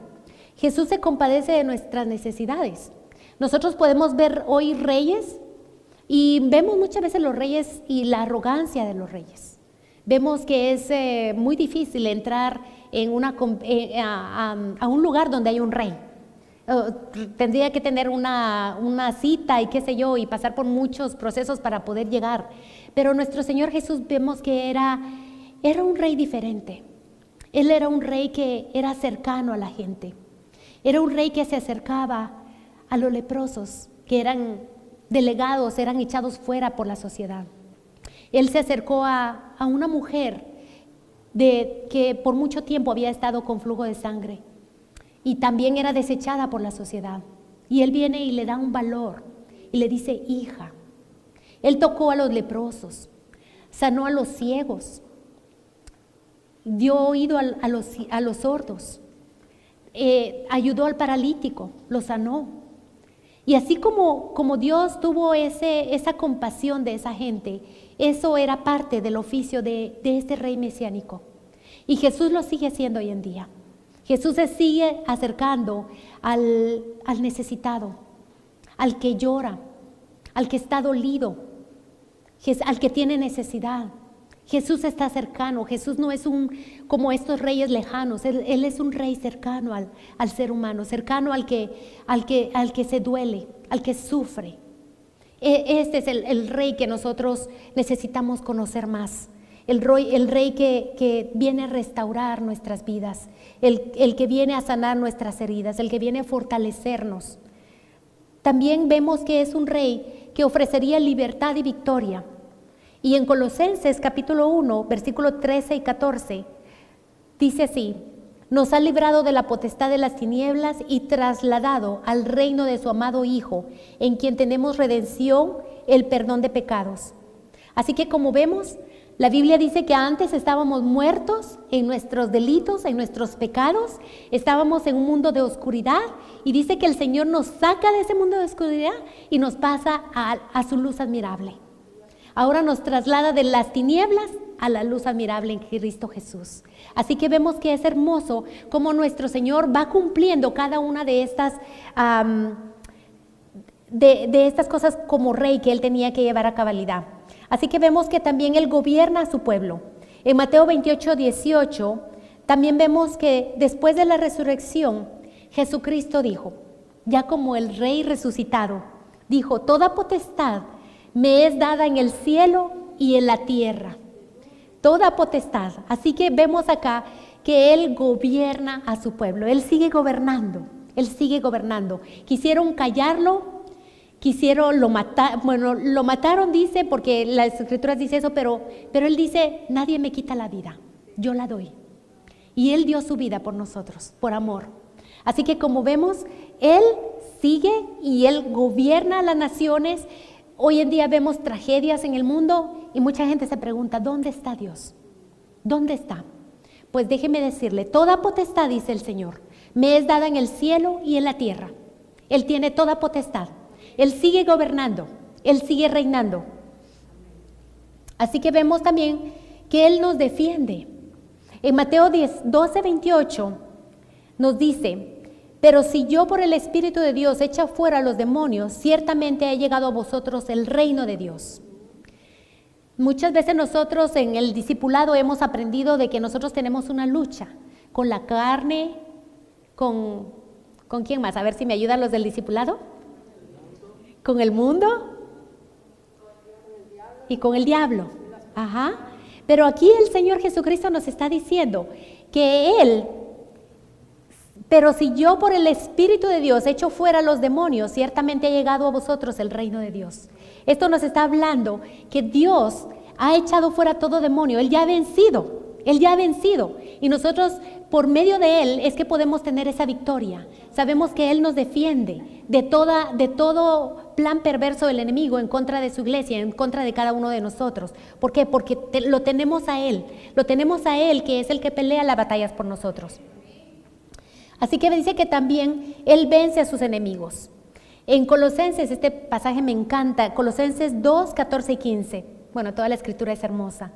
Jesús se compadece de nuestras necesidades. Nosotros podemos ver hoy reyes y vemos muchas veces los reyes y la arrogancia de los reyes. Vemos que es muy difícil entrar en a un lugar donde hay un rey. Tendría que tener una cita y qué sé yo, y pasar por muchos procesos para poder llegar. Pero nuestro Señor Jesús vemos que era un rey diferente. Él era un rey que era cercano a la gente. Era un rey que se acercaba a los leprosos, que eran delegados, eran echados fuera por la sociedad. Él se acercó a una mujer que por mucho tiempo había estado con flujo de sangre y también era desechada por la sociedad. Y Él viene y le da un valor y le dice, hija. Él tocó a los leprosos, sanó a los ciegos, dio oído a los sordos, ayudó al paralítico, lo sanó. Y así como Dios tuvo esa compasión de esa gente, eso era parte del oficio de este rey mesiánico. Y Jesús lo sigue haciendo hoy en día. Jesús se sigue acercando al necesitado, al que llora, al que está dolido, al que tiene necesidad. Jesús está cercano. Jesús no es como estos reyes lejanos. Él es un rey cercano al ser humano, cercano al que se duele, al que sufre. Este es el rey que nosotros necesitamos conocer más. El rey que viene a restaurar nuestras vidas, el que viene a sanar nuestras heridas, el que viene a fortalecernos. También vemos que es un rey que ofrecería libertad y victoria. Y en Colosenses capítulo 1, versículo 13 y 14, dice así: nos ha librado de la potestad de las tinieblas y trasladado al reino de su amado Hijo, en quien tenemos redención, el perdón de pecados. Así que como vemos, la Biblia dice que antes estábamos muertos en nuestros delitos, en nuestros pecados, estábamos en un mundo de oscuridad, y dice que el Señor nos saca de ese mundo de oscuridad y nos pasa a su luz admirable. Ahora nos traslada de las tinieblas a la luz admirable en Cristo Jesús. Así que vemos que es hermoso cómo nuestro Señor va cumpliendo cada una de estas cosas como rey que Él tenía que llevar a cabalidad. Así que vemos que también Él gobierna a su pueblo. En Mateo 28, 18, también vemos que después de la resurrección, Jesucristo dijo, ya como el Rey resucitado, dijo, toda potestad me es dada en el cielo y en la tierra. Toda potestad. Así que vemos acá que Él gobierna a su pueblo. Él sigue gobernando. Él sigue gobernando. Quisieron callarlo, lo mataron, dice, porque las escrituras dicen eso, pero Él dice, nadie me quita la vida, yo la doy. Y Él dio su vida por nosotros, por amor. Así que como vemos, Él sigue y Él gobierna a las naciones. Hoy en día vemos tragedias en el mundo y mucha gente se pregunta, ¿dónde está Dios? ¿Dónde está? Pues déjeme decirle, toda potestad, dice el Señor, me es dada en el cielo y en la tierra. Él tiene toda potestad. Él sigue gobernando, Él sigue reinando. Así que vemos también que Él nos defiende. En Mateo 12, 28 nos dice, pero si yo por el Espíritu de Dios echo fuera a los demonios, ciertamente ha llegado a vosotros el reino de Dios. Muchas veces nosotros en el discipulado hemos aprendido de que nosotros tenemos una lucha con la carne, ¿con quién más? A ver si me ayudan los del discipulado. ¿Con el mundo? Y con el diablo. Ajá. Pero aquí el Señor Jesucristo nos está diciendo que Él, pero si yo por el Espíritu de Dios echo fuera a los demonios, ciertamente ha llegado a vosotros el reino de Dios. Esto nos está hablando que Dios ha echado fuera todo demonio. Él ya ha vencido. Y nosotros por medio de Él es que podemos tener esa victoria. Sabemos que Él nos defiende de todo plan perverso del enemigo en contra de su iglesia, en contra de cada uno de nosotros. ¿Por qué? Porque lo tenemos a Él que es el que pelea las batallas por nosotros. Así que dice que también Él vence a sus enemigos. En Colosenses, este pasaje me encanta, Colosenses 2, 14 y 15. Bueno, toda la escritura es hermosa.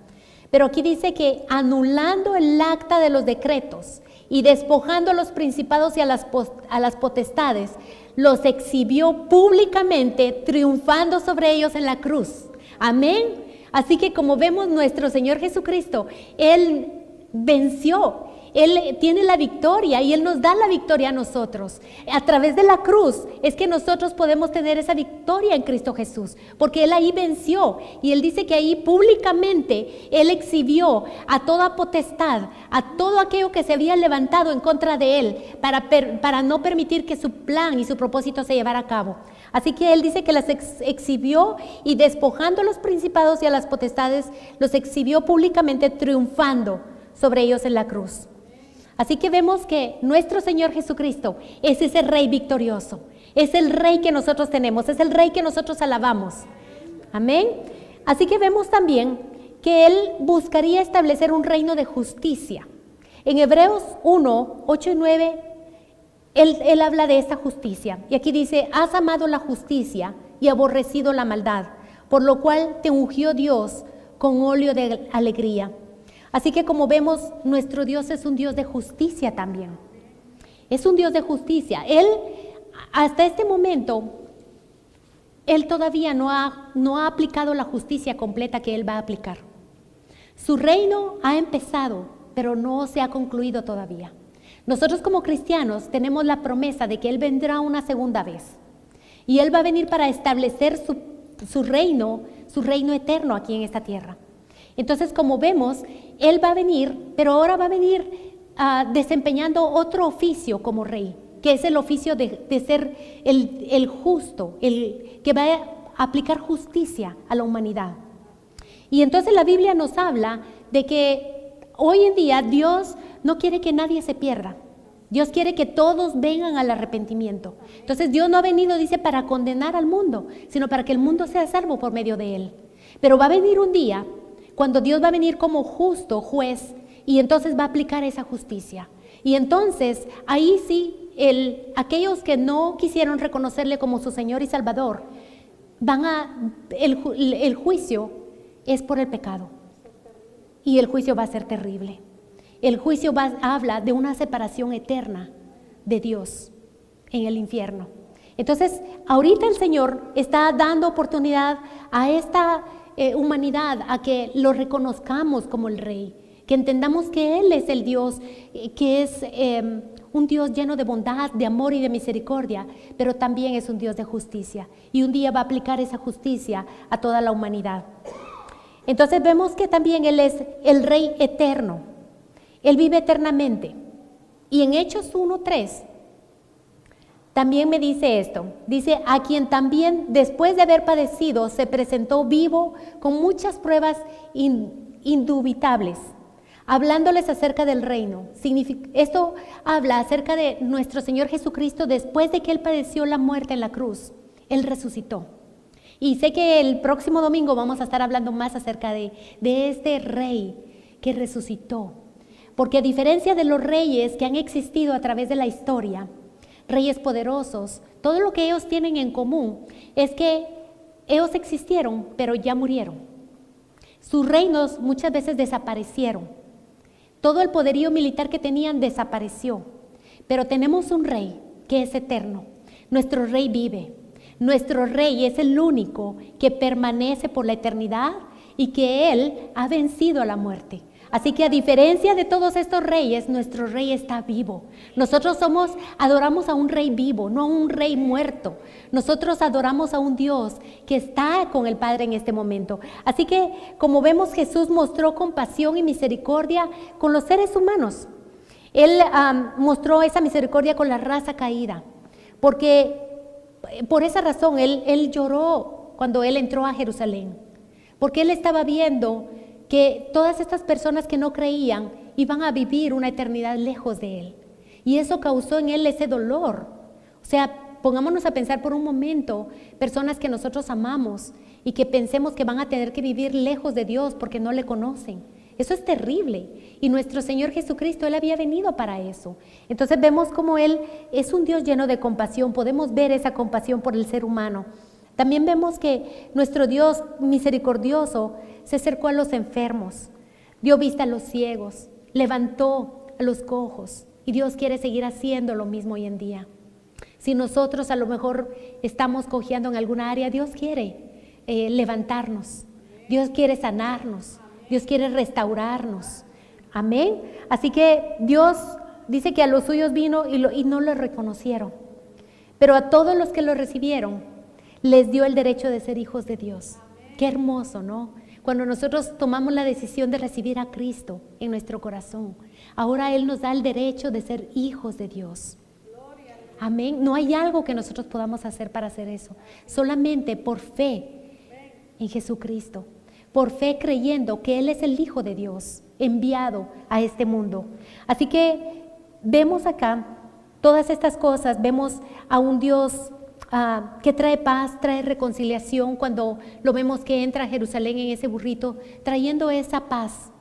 Pero aquí dice que anulando el acta de los decretos y despojando a los principados y a las potestades, los exhibió públicamente, triunfando sobre ellos en la cruz. Amén. Así que como vemos, nuestro Señor Jesucristo, Él venció. Él tiene la victoria y Él nos da la victoria a nosotros. A través de la cruz es que nosotros podemos tener esa victoria en Cristo Jesús, porque Él ahí venció y Él dice que ahí públicamente Él exhibió a toda potestad, a todo aquello que se había levantado en contra de Él para no permitir que su plan y su propósito se llevara a cabo. Así que Él dice que las exhibió y despojando a los principados y a las potestades, los exhibió públicamente, triunfando sobre ellos en la cruz. Así que vemos que nuestro Señor Jesucristo es ese Rey victorioso, es el Rey que nosotros tenemos, es el Rey que nosotros alabamos. Amén. Así que vemos también que Él buscaría establecer un reino de justicia. En Hebreos 1, 8 y 9, Él habla de esta justicia. Y aquí dice, has amado la justicia y aborrecido la maldad, por lo cual te ungió Dios con óleo de alegría. Así que como vemos, nuestro Dios es un Dios de justicia también. Es un Dios de justicia. Él, hasta este momento, Él todavía no ha aplicado la justicia completa que Él va a aplicar. Su reino ha empezado, pero no se ha concluido todavía. Nosotros como cristianos tenemos la promesa de que Él vendrá una segunda vez. Y Él va a venir para establecer su reino eterno aquí en esta tierra. Entonces, como vemos, Él va a venir, pero ahora va a venir desempeñando otro oficio como rey, que es el oficio de ser el justo, el que va a aplicar justicia a la humanidad. Y entonces la Biblia nos habla de que hoy en día Dios no quiere que nadie se pierda. Dios quiere que todos vengan al arrepentimiento. Entonces Dios no ha venido, dice, para condenar al mundo, sino para que el mundo sea salvo por medio de Él. Pero va a venir un día cuando Dios va a venir como justo juez y entonces va a aplicar esa justicia. Y entonces ahí sí, aquellos que no quisieron reconocerle como su Señor y Salvador, el juicio es por el pecado. Y el juicio va a ser terrible. El juicio habla de una separación eterna de Dios en el infierno. Entonces, ahorita el Señor está dando oportunidad a esta humanidad a que lo reconozcamos como el Rey, que entendamos que Él es el Dios, que es un Dios lleno de bondad, de amor y de misericordia, pero también es un Dios de justicia y un día va a aplicar esa justicia a toda la humanidad. Entonces vemos que también Él es el Rey eterno, Él vive eternamente. Y en Hechos 1:3 también me dice esto, dice, a quien también después de haber padecido se presentó vivo con muchas pruebas indubitables, hablándoles acerca del reino. Esto habla acerca de nuestro Señor Jesucristo después de que Él padeció la muerte en la cruz, Él resucitó. Y sé que el próximo domingo vamos a estar hablando más acerca de este Rey que resucitó, porque a diferencia de los reyes que han existido a través de la historia, reyes poderosos, todo lo que ellos tienen en común es que ellos existieron, pero ya murieron. Sus reinos muchas veces desaparecieron. Todo el poderío militar que tenían desapareció. Pero tenemos un rey que es eterno. Nuestro rey vive. Nuestro rey es el único que permanece por la eternidad y que Él ha vencido a la muerte. Así que a diferencia de todos estos reyes, nuestro rey está vivo. Nosotros adoramos a un rey vivo, no a un rey muerto. Nosotros adoramos a un Dios que está con el Padre en este momento. Así que, como vemos, Jesús mostró compasión y misericordia con los seres humanos. Él mostró esa misericordia con la raza caída, porque por esa razón él lloró cuando Él entró a Jerusalén, porque Él estaba viendo que todas estas personas que no creían iban a vivir una eternidad lejos de Él. Y eso causó en Él ese dolor. O sea, pongámonos a pensar por un momento, personas que nosotros amamos y que pensemos que van a tener que vivir lejos de Dios porque no le conocen. Eso es terrible. Y nuestro Señor Jesucristo, Él había venido para eso. Entonces vemos como Él es un Dios lleno de compasión. Podemos ver esa compasión por el ser humano. También vemos que nuestro Dios misericordioso se acercó a los enfermos, dio vista a los ciegos, levantó a los cojos. Y Dios quiere seguir haciendo lo mismo hoy en día. Si nosotros a lo mejor estamos cojeando en alguna área, Dios quiere levantarnos. Dios quiere sanarnos. Dios quiere restaurarnos. Amén. Así que Dios dice que a los suyos vino y no lo reconocieron. Pero a todos los que lo recibieron, les dio el derecho de ser hijos de Dios. Qué hermoso, ¿no? Cuando nosotros tomamos la decisión de recibir a Cristo en nuestro corazón, ahora Él nos da el derecho de ser hijos de Dios. Amén. No hay algo que nosotros podamos hacer para hacer eso. Solamente por fe en Jesucristo. Por fe creyendo que Él es el Hijo de Dios, enviado a este mundo. Así que vemos acá todas estas cosas. Vemos a un Dios que trae paz, trae reconciliación. Cuando lo vemos que entra a Jerusalén en ese burrito, trayendo esa paz.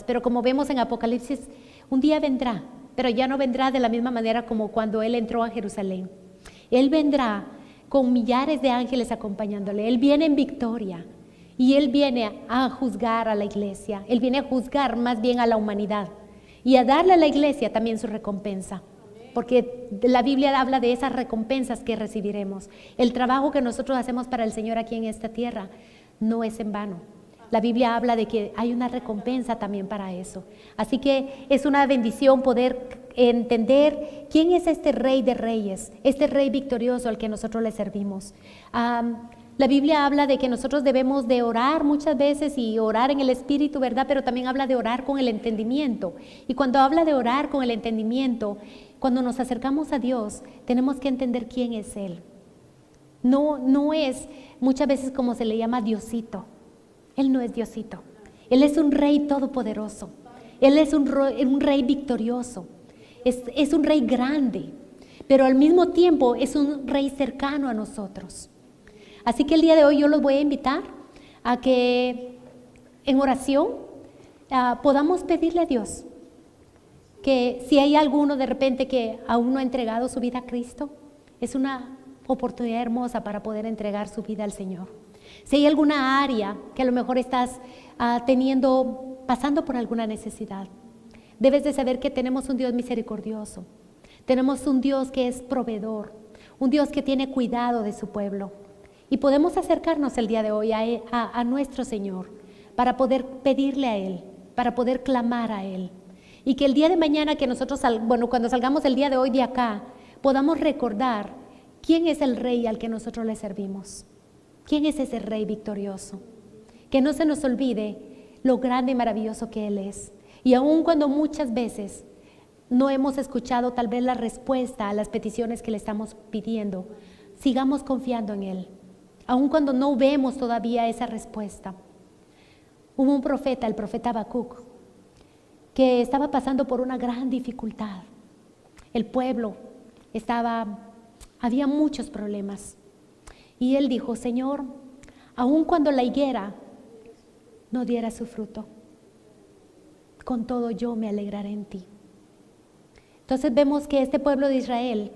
Pero como vemos en Apocalipsis, un día vendrá, pero ya no vendrá de la misma manera como cuando Él entró a Jerusalén. Él vendrá con millares de ángeles acompañándole. Él viene en victoria y Él viene a juzgar a la iglesia. Él viene a juzgar más bien a la humanidad y a darle a la iglesia también su recompensa. Porque la Biblia habla de esas recompensas que recibiremos. El trabajo que nosotros hacemos para el Señor aquí en esta tierra no es en vano. La Biblia habla de que hay una recompensa también para eso. Así que es una bendición poder entender quién es este Rey de Reyes, este Rey victorioso al que nosotros le servimos. La Biblia habla de que nosotros debemos de orar muchas veces y orar en el Espíritu, ¿verdad? Pero también habla de orar con el entendimiento. Y cuando habla de orar con el entendimiento, cuando nos acercamos a Dios, tenemos que entender quién es Él. No es muchas veces como se le llama Diosito. Él no es Diosito. Él es un Rey todopoderoso. Él es un Rey victorioso. Es un Rey grande, pero al mismo tiempo es un Rey cercano a nosotros. Así que el día de hoy yo los voy a invitar a que en oración podamos pedirle a Dios que si hay alguno de repente que aún no ha entregado su vida a Cristo, es una oportunidad hermosa para poder entregar su vida al Señor. Si hay alguna área que a lo mejor estás pasando por alguna necesidad, debes de saber que tenemos un Dios misericordioso, tenemos un Dios que es proveedor, un Dios que tiene cuidado de su pueblo. Y podemos acercarnos el día de hoy a nuestro Señor para poder pedirle a Él, para poder clamar a Él. Y que el día de mañana que nosotros, cuando salgamos el día de hoy de acá, podamos recordar quién es el Rey al que nosotros le servimos. ¿Quién es ese Rey victorioso? Que no se nos olvide lo grande y maravilloso que Él es. Y aun cuando muchas veces no hemos escuchado tal vez la respuesta a las peticiones que le estamos pidiendo, sigamos confiando en Él. Aun cuando no vemos todavía esa respuesta. Hubo un profeta, el profeta Habacuc, que estaba pasando por una gran dificultad. El pueblo había muchos problemas. Y él dijo: Señor, aun cuando la higuera no diera su fruto, con todo yo me alegraré en ti. Entonces vemos que este pueblo de Israel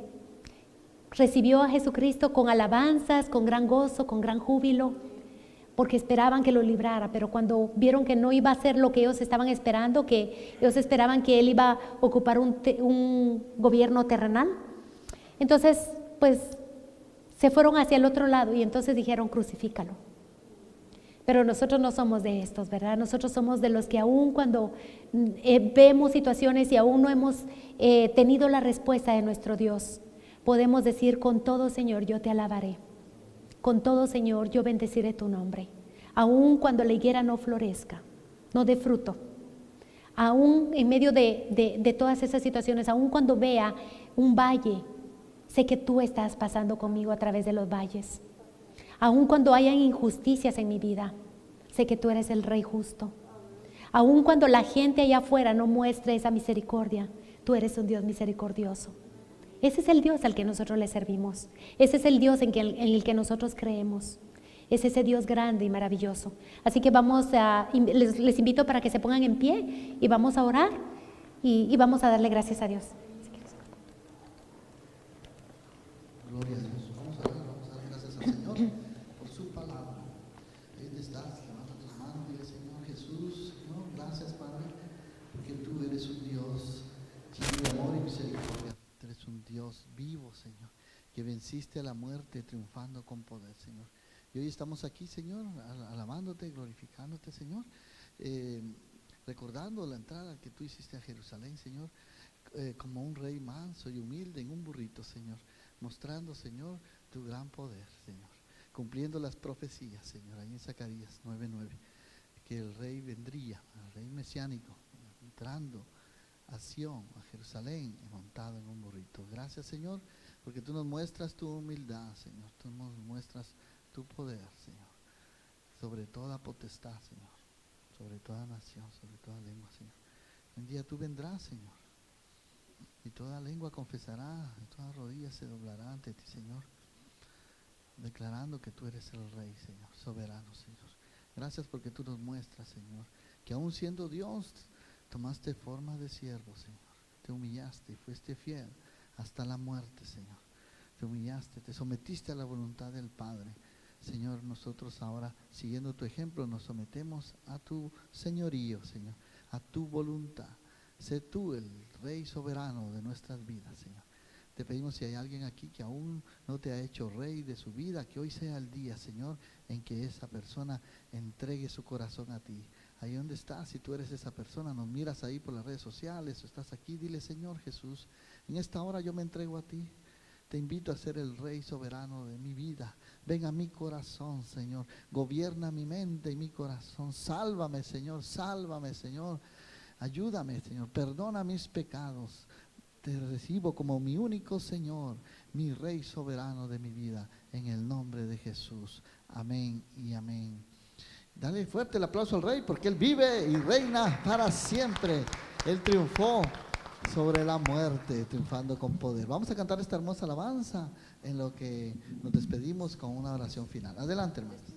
recibió a Jesucristo con alabanzas, con gran gozo, con gran júbilo, porque esperaban que lo librara, pero cuando vieron que no iba a ser lo que ellos estaban esperando, que ellos esperaban que Él iba a ocupar un gobierno terrenal, entonces pues se fueron hacia el otro lado y entonces dijeron: crucifícalo. Pero nosotros no somos de estos, ¿verdad? Nosotros somos de los que aún cuando vemos situaciones y aún no hemos tenido la respuesta de nuestro Dios, podemos decir: con todo, Señor, yo te alabaré. Con todo, Señor, yo bendeciré tu nombre. Aún cuando la higuera no florezca, no dé fruto, aún en medio de todas esas situaciones, aún cuando vea un valle, sé que tú estás pasando conmigo a través de los valles. Aún cuando hayan injusticias en mi vida, sé que tú eres el Rey justo. Aun cuando la gente allá afuera no muestre esa misericordia, tú eres un Dios misericordioso. Ese es el Dios al que nosotros le servimos. Ese es el Dios en el que nosotros creemos. Es ese Dios grande y maravilloso. Así que les invito para que se pongan en pie y vamos a orar y vamos a darle gracias a Dios.
Gloria a Dios. Vamos a orar, vamos a dar gracias al Señor por su palabra. Ahí estás, levanta tus manos y dile: Señor Jesús, Señor, gracias Padre, porque tú eres un Dios lleno de amor y misericordia. Tú eres un Dios vivo, Señor, que venciste a la muerte triunfando con poder, Señor. Y hoy estamos aquí, Señor, alabándote, glorificándote, Señor, recordando la entrada que tú hiciste a Jerusalén, Señor, como un rey manso y humilde en un burrito, Señor, mostrando, Señor, tu gran poder, Señor, cumpliendo las profecías, Señor, ahí en Zacarías 9:9, que el rey vendría, el rey mesiánico, entrando a Sión, a Jerusalén, montado en un burrito. Gracias, Señor, porque tú nos muestras tu humildad, Señor, tú nos muestras tu poder, Señor, sobre toda potestad, Señor, sobre toda nación, sobre toda lengua, Señor. Un día tú vendrás, Señor, y toda lengua confesará, y toda rodilla se doblará ante ti, Señor, declarando que tú eres el Rey, Señor, soberano, Señor. Gracias porque tú nos muestras, Señor, que aún siendo Dios, tomaste forma de siervo, Señor. Te humillaste y fuiste fiel hasta la muerte, Señor. Te humillaste, te sometiste a la voluntad del Padre. Señor, nosotros ahora, siguiendo tu ejemplo, nos sometemos a tu señorío, Señor, a tu voluntad. Sé tú el Rey soberano de nuestras vidas, Señor. Te pedimos, si hay alguien aquí que aún no te ha hecho Rey de su vida, que hoy sea el día, Señor, en que esa persona entregue su corazón a ti. Ahí donde estás, si tú eres esa persona, nos miras ahí por las redes sociales o estás aquí, dile: Señor Jesús, en esta hora yo me entrego a ti. Te invito a ser el Rey soberano de mi vida. Ven a mi corazón, Señor. Gobierna mi mente y mi corazón. Sálvame, Señor. Sálvame, Señor. Ayúdame, Señor. Perdona mis pecados. Te recibo como mi único Señor, mi Rey soberano de mi vida. En el nombre de Jesús. Amén y amén. Dale fuerte el aplauso al Rey, porque Él vive y reina para siempre. Él triunfó sobre la muerte, triunfando con poder. Vamos a cantar esta hermosa alabanza en lo que nos despedimos con una oración final. Adelante, hermanos.